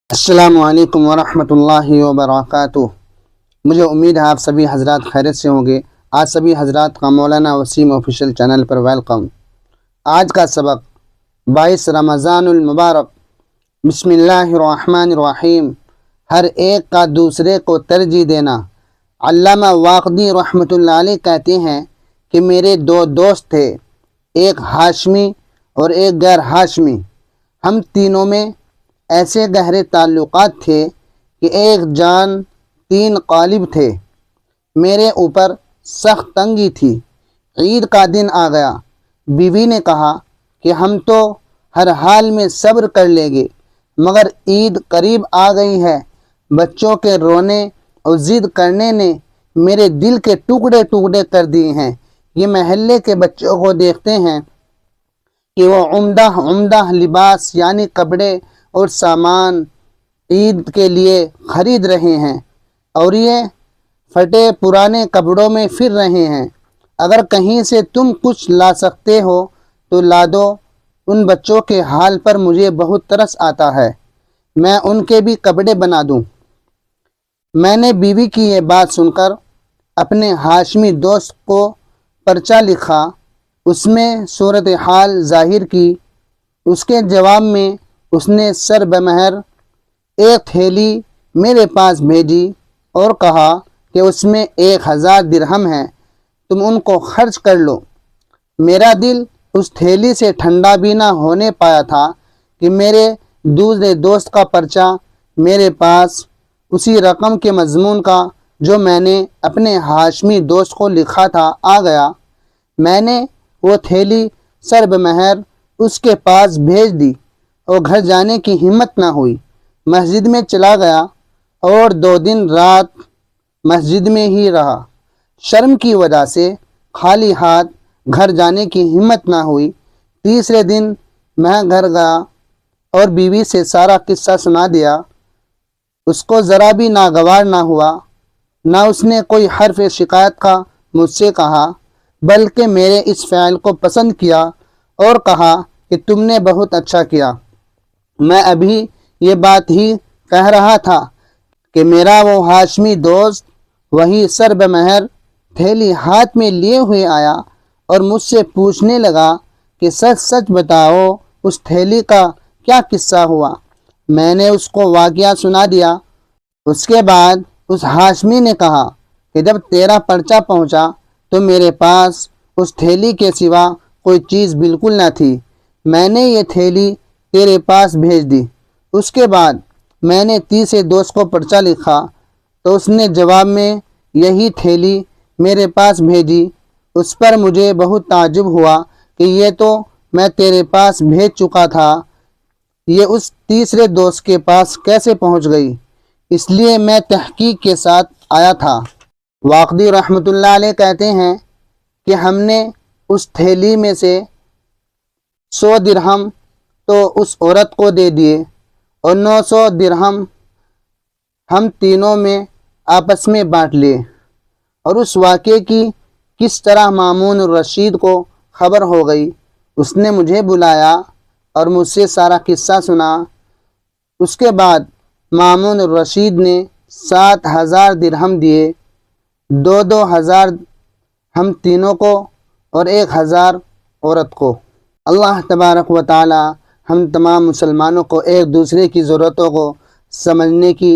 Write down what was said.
السلام علیکم ورحمۃ اللہ وبرکاتہ۔ مجھے امید ہے آپ سبھی حضرات خیریت سے ہوں گے۔ آج سبھی حضرات کا مولانا وسیم آفیشیل چینل پر ویلکم۔ آج کا سبق 22 رمضان المبارک۔ بسم اللہ الرحمن الرحیم۔ ہر ایک کا دوسرے کو ترجیح دینا۔ علامہ واقدی رحمۃ اللہ علیہ کہتے ہیں کہ میرے دو دوست تھے، ایک ہاشمی اور ایک غیر ہاشمی۔ ہم تینوں میں ایسے گہرے تعلقات تھے کہ ایک جان تین قالب تھے۔ میرے اوپر سخت تنگی تھی۔ عید کا دن آ گیا۔ بیوی نے کہا کہ ہم تو ہر حال میں صبر کر لیں گے، مگر عید قریب آ گئی ہے۔ بچوں کے رونے اور ضد کرنے نے میرے دل کے ٹکڑے ٹکڑے کر دیے ہیں۔ یہ محلے کے بچوں کو دیکھتے ہیں کہ وہ عمدہ عمدہ لباس یعنی کپڑے اور سامان عید کے لیے خرید رہے ہیں، اور یہ پھٹے پرانے کپڑوں میں پھر رہے ہیں۔ اگر کہیں سے تم کچھ لا سکتے ہو تو لا دو۔ ان بچوں کے حال پر مجھے بہت ترس آتا ہے، میں ان کے بھی کپڑے بنا دوں۔ میں نے بیوی کی یہ بات سن کر اپنے ہاشمی دوست کو پرچہ لکھا، اس میں صورتحال ظاہر کی۔ اس کے جواب میں اس نے سر بمہر ایک تھیلی میرے پاس بھیجی اور کہا کہ اس میں 1000 درہم ہے، تم ان کو خرچ کر لو۔ میرا دل اس تھیلی سے ٹھنڈا بھی نہ ہونے پایا تھا کہ میرے دوسرے دوست کا پرچہ میرے پاس اسی رقم کے مضمون کا جو میں نے اپنے ہاشمی دوست کو لکھا تھا آ گیا۔ میں نے وہ تھیلی سر بمہر اس کے پاس بھیج دی اور گھر جانے کی ہمت نہ ہوئی۔ مسجد میں چلا گیا اور 2 دن رات مسجد میں ہی رہا۔ شرم کی وجہ سے خالی ہاتھ گھر جانے کی ہمت نہ ہوئی۔ تیسرے دن میں گھر گیا اور بیوی سے سارا قصہ سنا دیا۔ اس کو ذرا بھی ناگوار نہ ہوا، نہ اس نے کوئی حرف شکایت کا مجھ سے کہا، بلکہ میرے اس فعل کو پسند کیا اور کہا کہ تم نے بہت اچھا کیا۔ میں ابھی یہ بات ہی کہہ رہا تھا کہ میرا وہ ہاشمی دوست وہی سر بمہر تھیلی ہاتھ میں لیے ہوئے آیا اور مجھ سے پوچھنے لگا کہ سچ سچ بتاؤ اس تھیلی کا کیا قصہ ہوا۔ میں نے اس کو واقعہ سنا دیا۔ اس کے بعد اس ہاشمی نے کہا کہ جب تیرا پرچہ پہنچا تو میرے پاس اس تھیلی کے سوا کوئی چیز بالکل نہ تھی، میں نے یہ تھیلی تیرے پاس بھیج دی۔ اس کے بعد میں نے تیسرے دوست کو پرچہ لکھا تو اس نے جواب میں یہی تھیلی میرے پاس بھیجی۔ اس پر مجھے بہت تعجب ہوا کہ یہ تو میں تیرے پاس بھیج چکا تھا، یہ اس تیسرے دوست کے پاس کیسے پہنچ گئی؟ اس لیے میں تحقیق کے ساتھ آیا تھا۔ واقدی رحمۃ اللہ علیہ کہتے ہیں کہ ہم نے اس تھیلی میں سے 100 درہم تو اس عورت کو دے دیے اور 900 درہم ہم تینوں میں آپس میں بانٹ لیے۔ اور اس واقعے کی کس طرح مامون الرشید کو خبر ہو گئی، اس نے مجھے بلایا اور مجھ سے سارا قصہ سنا۔ اس کے بعد مامون الرشید نے 7000 درہم دیے، 2000 ہم تینوں کو اور 1000 عورت کو۔ اللہ تبارک و تعالی ہم تمام مسلمانوں کو ایک دوسرے کی ضرورتوں کو سمجھنے کی